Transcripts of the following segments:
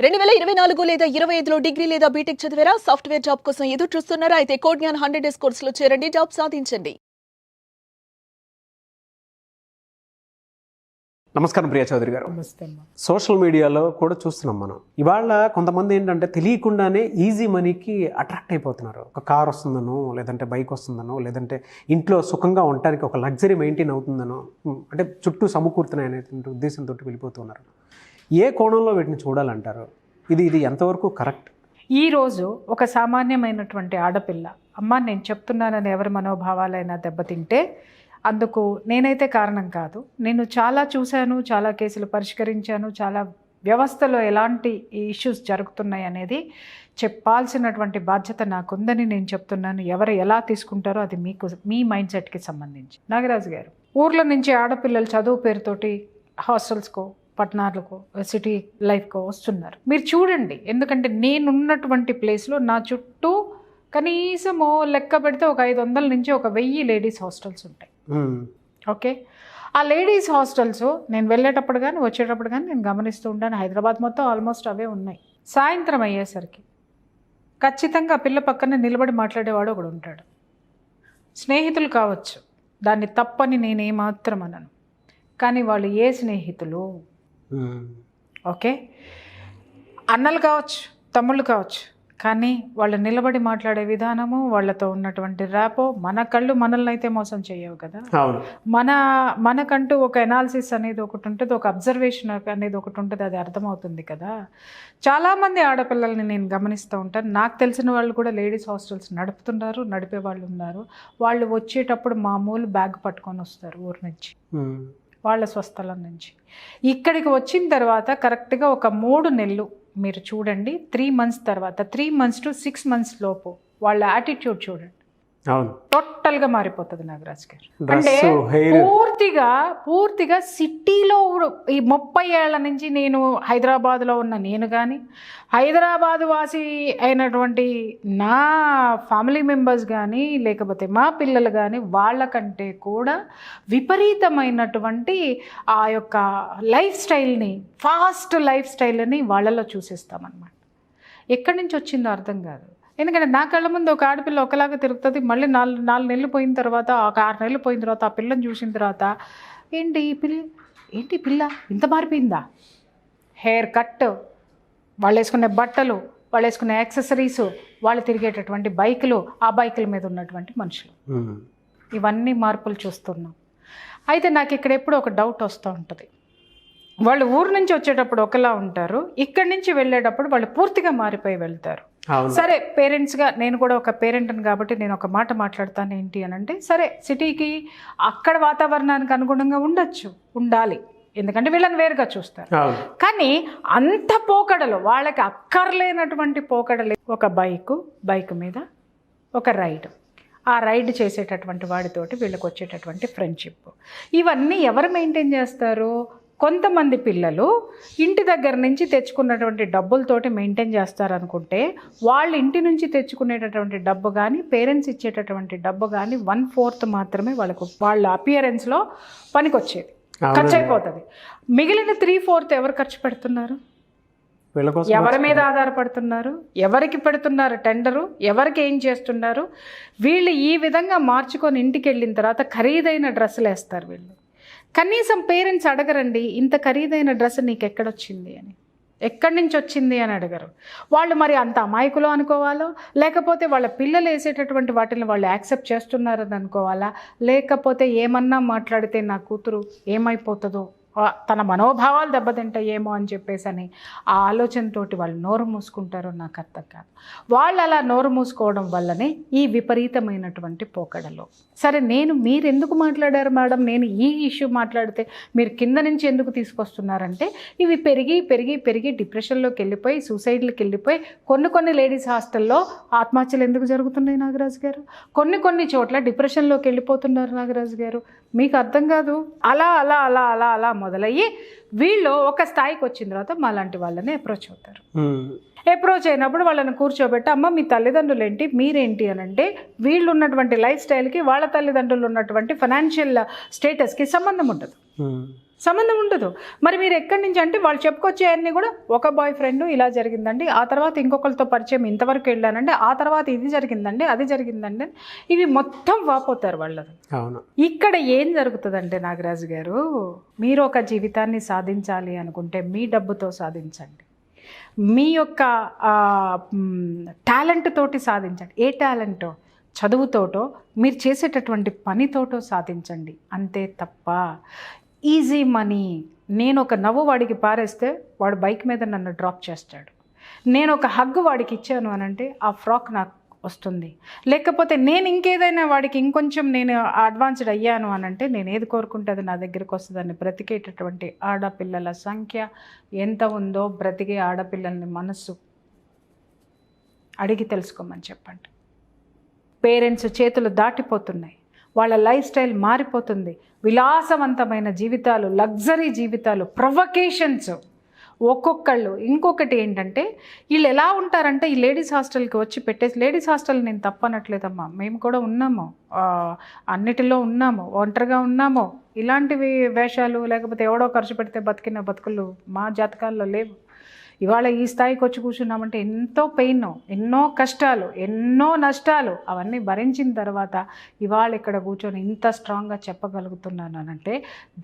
2024 లేదా 25లో డిగ్రీ లేదా బీటెక్ చదివారా? సాఫ్ట్‌వేర్ జాబ్ కోసం ఎదురు చూస్తున్నారా? అయితే కోడ్ జ్ఞాన్ 100 డేస్ కోర్సులో చేరండి, జాబ్ సాధించండి. నమస్కారం ప్రియా చౌదరి గారు. నమస్తే అమ్మా. సోషల్ మీడియాలో కూడా చూస్తున్నాం మనం. ఇవాళ కొంతమంది ఏంటంటే తెలియకుండానే ఈజీ మనీకి అట్రాక్ట్ అయిపోతున్నారు. ఒక కార్ వస్తుందనో, లేదంటే బైక్ వస్తుందనో, లేదంటే ఇంట్లో సుఖంగా ఉండటానికి ఒక లగ్జరీ మెయింటైన్ అవుతుందనో, అంటే చుట్టూ సమకూరుతున్నాయి అనే ఉద్దేశంతో వెళ్ళిపోతున్నారు. ఏ కోణంలో వీటిని చూడాలంటారు? ఇది ఎంతవరకు కరెక్ట్? ఈరోజు ఒక సామాన్యమైనటువంటి ఆడపిల్ల అమ్మ నేను చెప్తున్నానని ఎవరి మనోభావాలైనా దెబ్బతింటే అందుకు నేనైతే కారణం కాదు. నేను చాలా చూశాను, చాలా కేసులు పరిష్కరించాను, చాలా వ్యవస్థలో ఎలాంటి ఇష్యూస్ జరుగుతున్నాయి అనేది చెప్పాల్సినటువంటి బాధ్యత నాకుందని నేను చెప్తున్నాను. ఎవరు ఎలా తీసుకుంటారో అది మీ మైండ్ సెట్కి సంబంధించి. నాగరాజు గారు, ఊర్ల నుంచి ఆడపిల్లలు చదువు పేరుతోటి హాస్టల్స్కో, పట్టణాలకు, సిటీ లైఫ్కో వస్తున్నారు. మీరు చూడండి, ఎందుకంటే నేనున్నటువంటి ప్లేస్లో నా చుట్టూ కనీసము లెక్క పెడితే ఒక 500 నుంచి ఒక 1000 లేడీస్ హాస్టల్స్ ఉంటాయి. ఓకే, ఆ లేడీస్ హాస్టల్స్ నేను వెళ్ళేటప్పుడు కానీ వచ్చేటప్పుడు కానీ నేను గమనిస్తూ ఉంటాను. హైదరాబాద్ మొత్తం ఆల్మోస్ట్ అవే ఉన్నాయి. సాయంత్రం అయ్యేసరికి ఖచ్చితంగా పిల్ల పక్కన నిలబడి మాట్లాడేవాడు ఒకడు ఉంటాడు. స్నేహితులు కావచ్చు, దాన్ని తప్పని నేనేమాత్రం అనను. కానీ వాళ్ళు ఏ స్నేహితులు? ఓకే, అన్నలు కావచ్చు, తమ్ముళ్ళు కావచ్చు, కానీ వాళ్ళు నిలబడి మాట్లాడే విధానము, వాళ్ళతో ఉన్నటువంటి ర్యాపో, మన కళ్ళు మనల్ని అయితే మోసం చేయవు కదా. మనకంటూ ఒక ఎనాలిసిస్ అనేది ఒకటి ఉంటుంది, ఒక అబ్జర్వేషన్ అనేది ఒకటి ఉంటుంది, అది అర్థమవుతుంది కదా. చాలామంది ఆడపిల్లల్ని నేను గమనిస్తూ ఉంటాను. నాకు తెలిసిన వాళ్ళు కూడా లేడీస్ హాస్టల్స్ నడుపుతున్నారు, నడిపే వాళ్ళు ఉన్నారు. వాళ్ళు వచ్చేటప్పుడు మామూలు బ్యాగ్ పట్టుకొని వస్తారు ఊరు నుంచి, వాళ్ళ స్వస్థలం నుంచి. ఇక్కడికి వచ్చిన తర్వాత కరెక్ట్గా ఒక 3 నెలలు మీరు చూడండి, 3 మంత్స్ తర్వాత, 3 మంత్స్ టు 6 మంత్స్ లోపు వాళ్ళ యాటిట్యూడ్ చూడండి, టోటల్గా మారిపోతుంది నాగరాజ్ గారు. అంటే పూర్తిగా సిటీలో ఈ 30 ఏళ్ల నుంచి నేను హైదరాబాద్లో ఉన్న నేను కానీ, హైదరాబాద్ వాసి అయినటువంటి నా ఫ్యామిలీ మెంబర్స్ కానీ, లేకపోతే మా పిల్లలు కానీ, వాళ్ళకంటే కూడా విపరీతమైనటువంటి ఆ యొక్క లైఫ్ స్టైల్ని, ఫాస్ట్ లైఫ్ స్టైల్ని వాళ్ళలో చూసేస్తామన్నమాట. ఎక్కడి నుంచి వచ్చిందో అర్థం కాదు. ఎందుకంటే నా కళ్ళ ముందు ఒక ఆడపిల్ల ఒకలాగా తిరుగుతుంది, మళ్ళీ 4 నెలలు పోయిన తర్వాత, ఒక 6 నెలలు పోయిన తర్వాత ఆ పిల్లని చూసిన తర్వాత ఏంటి పిల్ల ఇంత మారిపోయిందా? హెయిర్ కట్, వాళ్ళు వేసుకునే బట్టలు, వాళ్ళు వేసుకునే యాక్సెసరీస్, వాళ్ళు తిరిగేటటువంటి బైకులు, ఆ బైకుల మీద ఉన్నటువంటి మనుషులు, ఇవన్నీ మార్పులు చూస్తున్నాం. అయితే నాకు ఇక్కడ ఎప్పుడు ఒక డౌట్ వస్తూ ఉంటుంది. వాళ్ళు ఊరు నుంచి వచ్చేటప్పుడు ఒకలా ఉంటారు, ఇక్కడి నుంచి వెళ్ళేటప్పుడు వాళ్ళు పూర్తిగా మారిపోయి వెళ్తారు. సరే, పేరెంట్స్గా నేను కూడా ఒక పేరెంట్ని కాబట్టి నేను ఒక మాట మాట్లాడతాను. ఏంటి అని అంటే, సరే సిటీకి అక్కడ వాతావరణానికి అనుగుణంగా ఉండాలి, ఎందుకంటే వీళ్ళని వేరుగా చూస్తారు. కానీ అంత పోకడలు, వాళ్ళకి అక్కర్లేనటువంటి పోకడలు, ఒక బైక్ మీద ఒక రైడ్, ఆ రైడ్ చేసేటటువంటి వాడితోటి వీళ్ళకి వచ్చేటటువంటి ఫ్రెండ్షిప్, ఇవన్నీ ఎవరు మెయింటైన్ చేస్తారు? కొంతమంది పిల్లలు ఇంటి దగ్గర నుంచి తెచ్చుకున్నటువంటి డబ్బులతోటి మెయింటైన్ చేస్తారనుకుంటే, వాళ్ళ ఇంటి నుంచి తెచ్చుకునేటటువంటి డబ్బు కానీ, పేరెంట్స్ ఇచ్చేటటువంటి డబ్బు కానీ 1/4 మాత్రమే వాళ్ళ అపియరెన్స్లో పనికొచ్చేది, ఖర్చు అయిపోతుంది. మిగిలిన 3/4 ఎవరు ఖర్చు పెడుతున్నారు? ఎవరి మీద ఆధారపడుతున్నారు? ఎవరికి పెడుతున్నారు టెండరు? ఎవరికి ఏం చేస్తున్నారు? వీళ్ళు ఈ విధంగా మార్చుకొని ఇంటికి వెళ్ళిన తర్వాత ఖరీదైన డ్రెస్సులు వేస్తారు వీళ్ళు. కనీసం పేరెంట్స్ అడగరండి, ఇంత ఖరీదైన డ్రెస్ నీకు ఎక్కడొచ్చింది అని, ఎక్కడి నుంచి వచ్చింది అని అడగరు. వాళ్ళు మరి అంత అమాయకులు అనుకోవాలో, లేకపోతే వాళ్ళ పిల్లలు వేసేటటువంటి వాటిని వాళ్ళు యాక్సెప్ట్ చేస్తున్నారని అనుకోవాలా, లేకపోతే ఏమన్నా మాట్లాడితే నా కూతురు ఏమైపోతుందో, తన మనోభావాలు దెబ్బతింటాయేమో అని చెప్పేసి అని ఆ ఆలోచనతోటి వాళ్ళు నోరు మూసుకుంటారో నాకు అర్థం కాదు. వాళ్ళు అలా నోరు మూసుకోవడం వల్లనే ఈ విపరీతమైనటువంటి పోకడలు. సరే, మీరు ఎందుకు మాట్లాడారు మేడం, నేను ఈ ఇష్యూ మాట్లాడితే మీరు కింద నుంచి ఎందుకు తీసుకొస్తున్నారంటే, ఇవి పెరిగి డిప్రెషన్లోకి వెళ్ళిపోయి, సూసైడ్లకు వెళ్ళిపోయి, కొన్ని లేడీస్ హాస్టల్లో ఆత్మహత్యలు ఎందుకు జరుగుతున్నాయి నాగరాజు గారు? కొన్ని చోట్ల డిప్రెషన్లోకి వెళ్ళిపోతున్నారు నాగరాజు గారు. మీకు అర్థం కాదు. అలా అలా అలా అలా అలా మొదలయ్యి వీళ్ళు ఒక స్థాయికి వచ్చిన తర్వాత మాలాంటి వాళ్ళని అప్రోచ్ అవుతారు. అప్రోచ్ అయినప్పుడు వాళ్ళని కూర్చోబెట్టి, అమ్మ మీ తల్లిదండ్రులు ఏంటి, మీరేంటి అని అంటే, వీళ్ళు ఉన్నటువంటి లైఫ్ స్టైల్కి వాళ్ళ తల్లిదండ్రులు ఉన్నటువంటి ఫైనాన్షియల్ స్టేటస్కి సంబంధం ఉండదు. సంబంధం ఉండదు. మరి మీరు ఎక్కడి నుంచి అంటే వాళ్ళు చెప్పుకొచ్చే అన్నీ కూడా ఒక బాయ్ ఫ్రెండ్ ఇలా జరిగిందండి, ఆ తర్వాత ఇంకొకరితో పరిచయం ఇంతవరకు వెళ్ళానండి, ఆ తర్వాత ఇది జరిగిందండి, అది జరిగిందండి, ఇవి మొత్తం వాపోతారు వాళ్ళది. అవును. ఇక్కడ ఏం జరుగుతుందంటే నాగరాజు గారు, మీరు ఒక జీవితాన్ని సాధించాలి అనుకుంటే మీ డబ్బుతో సాధించండి, మీ యొక్క టాలెంట్ తోటి సాధించండి. ఏ టాలెంటో, చదువుతోటో, మీరు చేసేటటువంటి పనితోటో సాధించండి, అంతే తప్ప ఈజీ మనీ, నేను ఒక నవ్వు వాడికి పారేస్తే వాడు బైక్ మీద నన్ను డ్రాప్ చేస్తాడు, నేను ఒక హగ్ వాడికి ఇచ్చాను అని అంటే ఆ ఫ్రాక్ నాకు వస్తుంది, లేకపోతే నేను ఇంకేదైనా వాడికి ఇంకొంచెం నేను అడ్వాన్స్డ్ అయ్యాను అని అంటే నేను ఏది కోరుకుంటే అది నా దగ్గరికి వస్తుందని బ్రతికేటటువంటి ఆడపిల్లల సంఖ్య ఎంత ఉందో బ్రతికే ఆడపిల్లల్ని మనస్సు అడిగి తెలుసుకోమని చెప్పండి. పేరెంట్స్ చేతులు దాటిపోతున్నాయి, వాళ్ళ లైఫ్ స్టైల్ మారిపోతుంది, విలాసవంతమైన జీవితాలు, లగ్జరీ జీవితాలు, ప్రొవకేషన్స్ ఒక్కొక్కళ్ళు. ఇంకొకటి ఏంటంటే వీళ్ళు ఎలా ఉంటారంటే ఈ లేడీస్ హాస్టల్కి వచ్చి పెట్టేసి, లేడీస్ హాస్టల్ నేను తప్పనట్లేదమ్మా, మేము కూడా ఉన్నాము, అన్నిటిలో ఉన్నాము, ఒంటరిగా ఉన్నాము, ఇలాంటివి వేషాలు లేకపోతే ఎవడో ఖర్చు పెడితే బతికిన బతుకులు మా జాతకాల్లో లేవు. ఇవాళ ఈ స్థాయికి వచ్చి కూర్చున్నామంటే ఎంతో పెయిన్, ఎన్నో కష్టాలు, ఎన్నో నష్టాలు అవన్నీ భరించిన తర్వాత ఇవాళ ఇక్కడ కూర్చొని ఇంత స్ట్రాంగ్గా చెప్పగలుగుతున్నాను అనంటే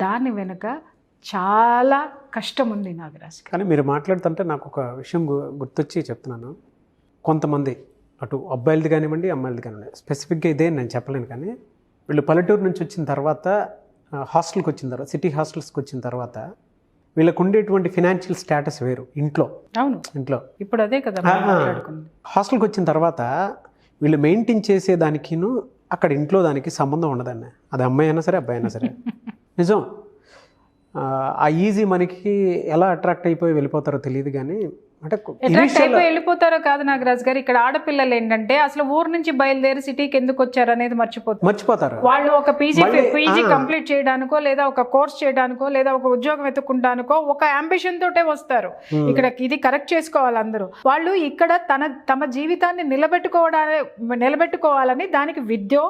దాని వెనుక చాలా కష్టం ఉంది నాగరాజు. కానీ మీరు మాట్లాడుతుంటే నాకు ఒక విషయం గుర్తొచ్చి చెప్తున్నాను. కొంతమంది అటు అబ్బాయిలది కానివ్వండి, అమ్మాయిలది కానివ్వండి, స్పెసిఫిక్గా ఇదే నేను చెప్పలేను, కానీ వీళ్ళు పల్లెటూరు నుంచి వచ్చిన తర్వాత హాస్టల్కి వచ్చిన తర్వాత, సిటీ హాస్టల్స్కి వచ్చిన తర్వాత వీళ్ళకు ఉండేటువంటి ఫినాన్షియల్ స్టేటస్ వేరు ఇంట్లో. అవును, ఇంట్లో ఇప్పుడు అదే కదా హాస్టల్కి వచ్చిన తర్వాత వీళ్ళు మెయింటైన్ చేసే దానికిను అక్కడ ఇంట్లో దానికి సంబంధం ఉండదండి. అది అమ్మాయి అయినా సరే, అబ్బాయి అయినా సరే. నిజం. ఆ ఈజీ మనకి ఎలా అట్రాక్ట్ అయిపోయి వెళ్ళిపోతారో తెలియదు, కానీ అంటే అట్రాక్ట్ అయిపోయి వెళ్ళిపోతారో కాదు నాగరాజు గారు, ఇక్కడ ఆడపిల్లలు ఏంటంటే అసలు ఊరు నుంచి బయలుదేరి సిటీకి ఎందుకు వచ్చారు అనేది మర్చిపోతారు. వాళ్ళు ఒక పీజీ కంప్లీట్ చేయడానికో, లేదా ఒక కోర్స్ చేయడానికో, లేదా ఒక ఉద్యోగం వెతుక్కుంటానికో ఒక అంబిషన్ తోటే వస్తారు. ఇక్కడ ఇది కరెక్ట్ చేసుకోవాలి అందరూ. వాళ్ళు ఇక్కడ తమ జీవితాన్ని నిలబెట్టుకోవాలని దానికి విద్యో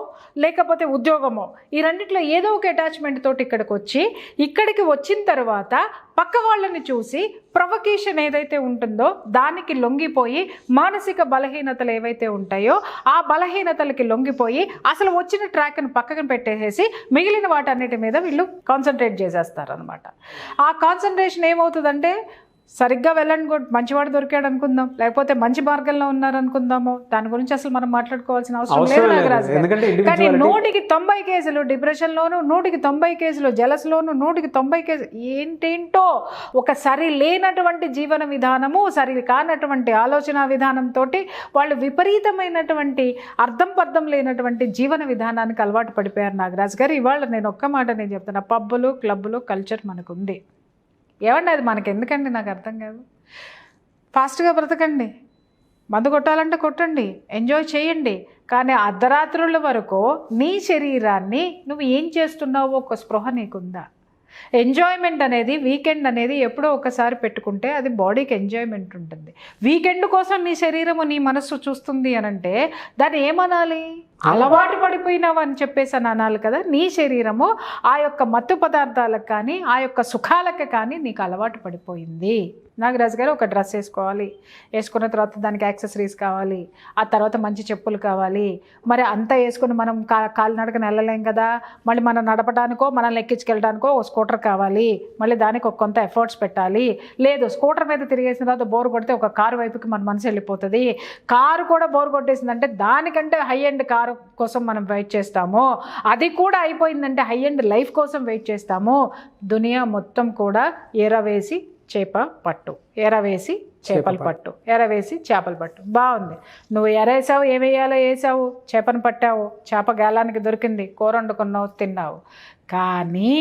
లేకపోతే ఉద్యోగమో, ఈ రెండిట్లో ఏదో ఒక అటాచ్మెంట్ తోటి ఇక్కడికి వచ్చిన తర్వాత పక్క వాళ్ళని చూసి ప్రొవకేషన్ ఏదైతే ఉంటుందో దానికి లొంగిపోయి మానసిక బలహీనతలు ఏవైతే ఉంటాయో ఆ బలహీనతలకి లొంగిపోయి అసలు వచ్చిన ట్రాక్ని పక్కన పెట్టేసేసి మిగిలిన వాటన్నిటి మీద వీళ్ళు కాన్సన్ట్రేట్ చేసేస్తారు అనమాట. ఆ కాన్సన్ట్రేషన్ ఏమవుతుందంటే సరిగ్గా వెళ్ళండి, మంచివాడు దొరికాడు అనుకుందాం, లేకపోతే మంచి మార్గంలో ఉన్నారు అనుకుందాము, దాని గురించి అసలు మనం మాట్లాడుకోవాల్సిన అవసరం లేదు నాగరాజు. కానీ 190 కేసులు డిప్రెషన్లోను, 190 కేసులు జలస్లోను, 190 కేసులు ఏంటేంటో ఒక సరి లేనటువంటి జీవన విధానము, సరి కానటువంటి ఆలోచన విధానంతో వాళ్ళు విపరీతమైనటువంటి అర్థం లేనటువంటి జీవన విధానానికి అలవాటు పడిపోయారు నాగరాజు గారు. ఇవాళ నేను ఒక్క మాట నేను చెప్తున్నా, పబ్బులు క్లబ్బులు కల్చర్ మనకుంది. ఏమండి అది మనకి ఎందుకండి? నాకు అర్థం కాదు. ఫాస్ట్గా బ్రతకండి, మందు కొట్టాలంటే కొట్టండి, ఎంజాయ్ చేయండి, కానీ అర్ధరాత్రుల వరకు నీ శరీరాన్ని నువ్వు ఏం చేస్తున్నావో ఒక స్పృహ నీకుందా? ఎంజాయ్మెంట్ అనేది, వీకెండ్ అనేది ఎప్పుడో ఒకసారి పెట్టుకుంటే అది బాడీకి ఎంజాయ్మెంట్ ఉంటుంది. వీకెండ్ కోసం నీ శరీరము నీ మనస్సు చూస్తుంది అనంటే దాన్ని ఏమనాలి? అలవాటు పడిపోయినావు అని చెప్పేసి అని అనాలి కదా. నీ శరీరము ఆ యొక్క మత్తు పదార్థాలకు కానీ ఆ యొక్క సుఖాలకు కానీ నీకు అలవాటు పడిపోయింది. నాగరాజు గారు ఒక డ్రెస్ వేసుకోవాలి, వేసుకున్న తర్వాత దానికి యాక్సెసరీస్ కావాలి, ఆ తర్వాత మంచి చెప్పులు కావాలి. మరి అంతా వేసుకుని మనం కాలినడకన వెళ్ళలేం కదా, మళ్ళీ మనం నడపడానికో మనల్ని ఎక్కించుకెళ్ళడానికో ఓ స్కూటర్ కావాలి, మళ్ళీ దానికి ఒక కొంత ఎఫర్ట్స్ పెట్టాలి. లేదు స్కూటర్ మీద తిరిగేసిన తర్వాత బోర్ కొడితే ఒక కారు వైపుకి మన మనసు వెళ్ళిపోతుంది. కారు కూడా బోర్ కొట్టేసిందంటే దానికంటే హై ఎండ్ కారు కోసం మనం వెయిట్ చేస్తాము. అది కూడా అయిపోయిందంటే హై ఎండ్ లైఫ్ కోసం వెయిట్ చేస్తాము. దునియా మొత్తం కూడా ఎరవేసి చేప పట్టు, ఎరవేసి చేపలు పట్టు, ఎరవేసి చేపలు పట్టు. బాగుంది, నువ్వు ఎరేసావు, ఏమేయాలో వేసావు, చేపను పట్టావు, చేప గాలానికి దొరికింది, కూర వండుకున్నావు, తిన్నావు. కానీ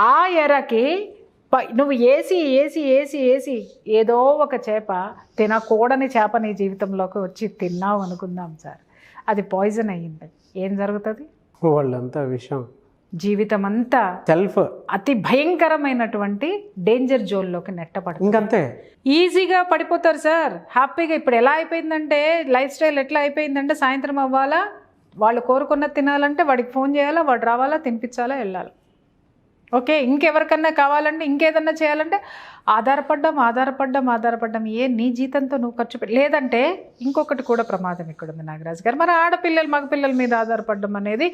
ఆ ఎరకి నువ్వు ఏసి ఏసి ఏసి ఏసి ఏదో ఒక చేప, తినకూడని చేప నీ జీవితంలోకి వచ్చి తిన్నావు అనుకుందాం సార్, అది పాయిజన్ అయ్యింది. ఏం జరుగుతుంది? వాళ్ళంతా విషయం జీవితం అంతా సెల్ఫ్ అతి భయంకరమైనటువంటి డేంజర్ జోన్లోకి నెట్టబడుతుంది. ఇంకంతే ఈజీగా పడిపోతారు సార్, హ్యాపీగా. ఇప్పుడు ఎలా అయిపోయిందంటే లైఫ్ స్టైల్ ఎట్లా అయిపోయిందంటే సాయంత్రం అవ్వాలా, వాళ్ళు కోరుకున్నది తినాలంటే వాడికి ఫోన్ చేయాలా, వాడు రావాలా, తినిపించాలా, వెళ్ళాలి. ఓకే, ఇంకెవరికన్నా కావాలంటే ఇంకేదన్నా చేయాలంటే ఆధారపడ్డం నీ జీతంతో నువ్వు ఖర్చు పెట్టి. లేదంటే ఇంకొకటి కూడా ప్రమాదం ఇక్కడ ఉంది నాగరాజు గారు, మన ఆడపిల్లలు మగపిల్లల మీద ఆధారపడడం అనేది,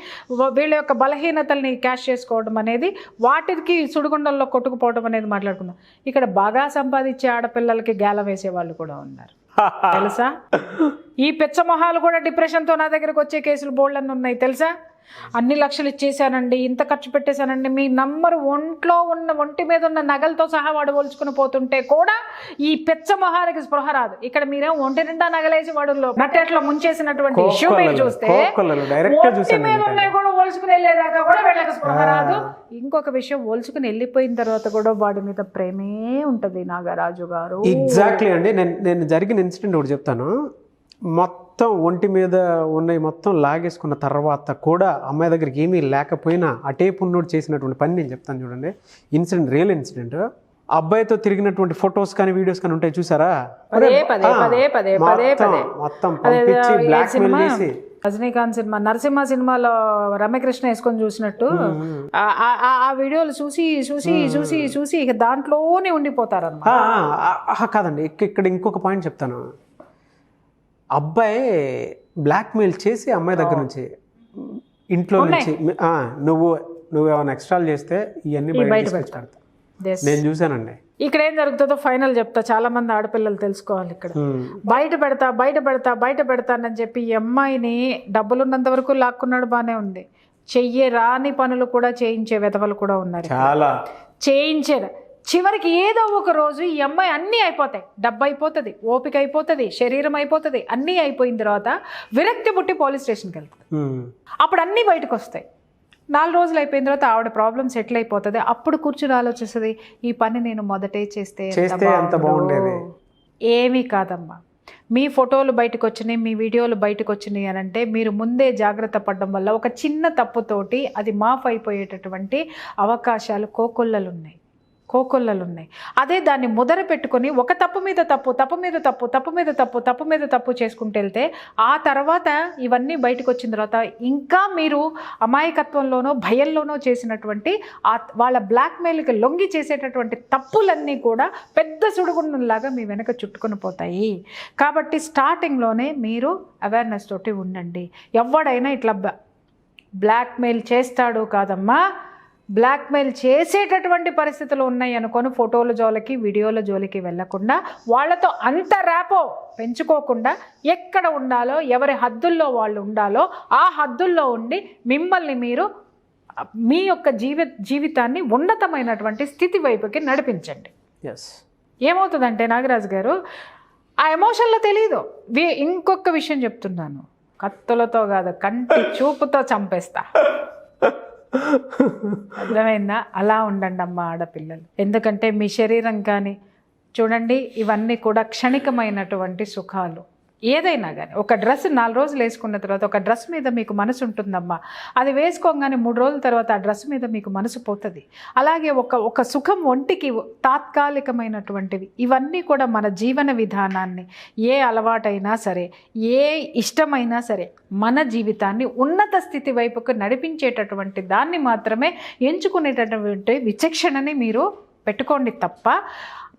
వీళ్ళ యొక్క బలహీనతల్ని క్యాష్ చేసుకోవడం అనేది, వాటికి సుడిగుండంలో కొట్టుకుపోవడం అనేది మాట్లాడుకుందాం. ఇక్కడ బాగా సంపాదించే ఆడపిల్లలకి గేల వేసే వాళ్ళు కూడా ఉన్నారు తెలుసా. ఈ పెచ్చ మొహాలు కూడా డిప్రెషన్తో నా దగ్గరకు వచ్చే కేసులు బోల్డన్ని ఉన్నాయి తెలుసా. అన్ని లక్షలు ఇచ్చేసానండి, ఇంత ఖర్చు పెట్టేశానండి, మీ నంబరు ఒంటి మీద ఉన్న నగలతో సహా వాడు పోల్చుకుని పోతుంటే కూడా ఈ పెచ్చ మొహానికి స్పృహ రాదు. ఇక్కడ మీరేం ఒంటి నిండా నగలేసి వాడు నట్టేట్లో ముంచేసినటువంటి ఇష్యూ మీరు చూస్తే ఒంటి మీద ఉన్నాయి కూడా పోల్చుకుని వెళ్ళేదాకా కూడా వీళ్ళకి స్పృహ రాదు. ఇంకొక విషయం, పోల్చుకుని వెళ్ళిపోయిన తర్వాత కూడా వాడి మీద ప్రేమే ఉంటది నాగరాజు గారు. ఎగ్జాక్ట్లీ అండి. నేను జరిగిన ఇన్సిడెంట్ ఒకటి చెప్తాను. మొత్తం ఒంటి మీద ఉన్నవి మొత్తం లాగేసుకున్న తర్వాత కూడా అమ్మాయి దగ్గరికి ఏమీ లేకపోయినా ఆ టేప్ ఉన్నోడు చేసినటువంటి పని నేను చెప్తాను చూడండి. Incident, real incident. అబ్బాయితో తిరిగినటువంటి ఫొటోస్ కానీ వీడియోస్ కానీ ఉంటాయి చూసారా, మొత్తం పంపించి బ్లాక్ మెయిల్ చేసి. రజనీకాంత్ సినిమా నరసింహ సినిమాలో రమ్యకృష్ణ వేసుకొని చూసినట్టు ఆ వీడియోలు చూసి ఇక దాంట్లోనే ఉండిపోతారన్నమాట. కాదండి, ఇక్కడ ఇంకొక పాయింట్ చెప్తాను. అబ్బాయి బ్లాక్మెయిల్ చేసి అమ్మాయి దగ్గర నుంచి, ఇంట్లో నుంచి నువ్వు ఏమైనా ఎక్స్ట్రాలు చేస్తే ఇవన్నీ బయట నేను చూసానండి. ఇక్కడ ఏం జరుగుతుందో ఫైనల్ చెప్తా, చాలా మంది ఆడపిల్లలు తెలుసుకోవాలి. ఇక్కడ బయట పెడతానని చెప్పి ఈ అమ్మాయిని డబ్బులున్నంత వరకు లాక్కున్నాడు, బానే ఉంది. రాని పనులు కూడా చేయించే వెధవలు కూడా ఉన్నారు, చాలా చేయించారు. చివరికి ఏదో ఒక రోజు ఈ అమ్మాయి అన్నీ అయిపోతాయి, డబ్బు అయిపోతుంది, ఓపిక అయిపోతుంది, శరీరం అయిపోతుంది, అన్నీ అయిపోయిన తర్వాత విరక్తి పుట్టి పోలీస్ స్టేషన్కి వెళ్తుంది. అప్పుడు అన్నీ బయటకు వస్తాయి. 4 రోజులు అయిపోయిన తర్వాత ఆవిడ ప్రాబ్లం సెటిల్ అయిపోతుంది. అప్పుడు కూర్చుని ఆలోచిస్తుంది, ఈ పని నేను మొదటే చేస్తే ఎంత బాగుండేది. ఏమీ కాదమ్మా, మీ ఫోటోలు బయటకు వచ్చినాయి, మీ వీడియోలు బయటకు వచ్చినాయి అని అంటే మీరు ముందే జాగ్రత్త పడడం వల్ల ఒక చిన్న తప్పుతోటి అది మాఫ్ అయిపోయేటటువంటి అవకాశాలు కోకొల్లలు ఉన్నాయి. అదే దాన్ని ముదర పెట్టుకొని ఒక తప్పు మీద తప్పు చేసుకుంటూ వెళ్తే ఆ తర్వాత ఇవన్నీ బయటకు వచ్చిన తర్వాత ఇంకా మీరు అమాయకత్వంలోనో భయంలోనో చేసినటువంటి వాళ్ళ బ్లాక్మెయిల్కి లొంగి చేసేటటువంటి తప్పులన్నీ కూడా పెద్ద సుడిగుండంలాగా మీ వెనక చుట్టుకొని పోతాయి. కాబట్టి స్టార్టింగ్లోనే మీరు అవేర్నెస్ తోటి ఉండండి. ఎవడైనా ఇట్లా బ్లాక్మెయిల్ చేస్తాడు కాదమ్మా, బ్లాక్మెయిల్ చేసేటటువంటి పరిస్థితులు ఉన్నాయి అనుకొని ఫోటోల జోలికి వీడియోల జోలికి వెళ్లకుండా, వాళ్ళతో అంత ర్యాపో పెంచుకోకుండా ఎక్కడ ఉండాలో, ఎవరి హద్దుల్లో వాళ్ళు ఉండాలో ఆ హద్దుల్లో ఉండి మిమ్మల్ని మీరు మీ యొక్క జీవితాన్ని ఉన్నతమైనటువంటి స్థితి వైపుకి నడిపించండి. ఏమవుతుందంటే నాగరాజు గారు, ఆ ఎమోషన్లో తెలియదు. ఇంకొక విషయం చెప్తున్నాను, కత్తులతో కాదు కంటి చూపుతో చంపేస్తా. అర్థమైందా? అలా ఉండండి అమ్మ ఆడపిల్లలు. ఎందుకంటే మీ శరీరం కానీ చూడండి, ఇవన్నీ కూడా క్షణికమైనటువంటి సుఖాలు. ఏదైనా కానీ ఒక డ్రెస్ 4 రోజులు వేసుకున్న తర్వాత ఒక డ్రెస్ మీద మీకు మనసు ఉంటుందమ్మా, అది వేసుకోగానే 3 రోజుల తర్వాత ఆ డ్రెస్ మీద మీకు మనసు పోతుంది. అలాగే ఒక సుఖం ఒంటికి తాత్కాలికమైనటువంటివి. ఇవన్నీ కూడా మన జీవన విధానాన్ని, ఏ అలవాటైనా సరే, ఏ ఇష్టమైనా సరే, మన జీవితాన్ని ఉన్నత స్థితి వైపుకు నడిపించేటటువంటి దాన్ని మాత్రమే ఎంచుకునేటటువంటి విచక్షణని మీరు పెట్టుకోండి తప్ప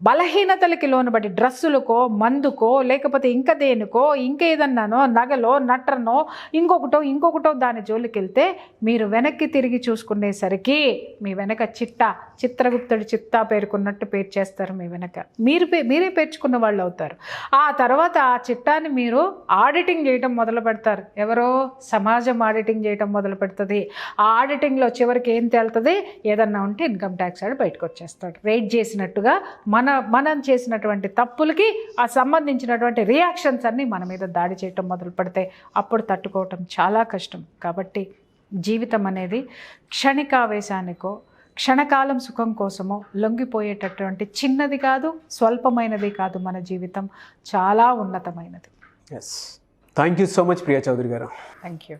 బలహీనతలకి లోనుబడి డ్రస్సులకో, మందుకో, లేకపోతే ఇంకా దేనికో, ఇంకేదన్నానో, నగలో, నట్రనో, ఇంకొకటో దాని జోలికి వెళ్తే మీరు వెనక్కి తిరిగి చూసుకునేసరికి మీ వెనక చిత్రగుప్తుడి చిత్తా పేర్కొన్నట్టు పేరు చేస్తారు. మీ వెనక మీరే పేర్చుకున్న వాళ్ళు అవుతారు. ఆ తర్వాత ఆ చిట్టాన్ని మీరు ఆడిటింగ్ చేయడం మొదలు పెడతారు. ఎవరో సమాజం ఆడిటింగ్ చేయడం మొదలు పెడుతుంది. ఆ ఆడిటింగ్లో చివరికి ఏం తేలుతుంది? ఏదన్నా ఉంటే ఇన్కమ్ ట్యాక్స్ ఆడి బయటకు వచ్చేస్తాడు. రైడ్ చేసినట్టుగా మనం చేసినటువంటి తప్పులకి ఆ సంబంధించినటువంటి రియాక్షన్స్ అన్నీ మన మీద దాడి చేయటం మొదలు పెడితే అప్పుడు తట్టుకోవటం చాలా కష్టం. కాబట్టి జీవితం అనేది క్షణికావేశానికో, క్షణకాలం సుఖం కోసమో లొంగిపోయేటటువంటి చిన్నది కాదు, స్వల్పమైనది కాదు. మన జీవితం చాలా ఉన్నతమైనది. Thank you so much Priya Chaudhary గారు. Thank you.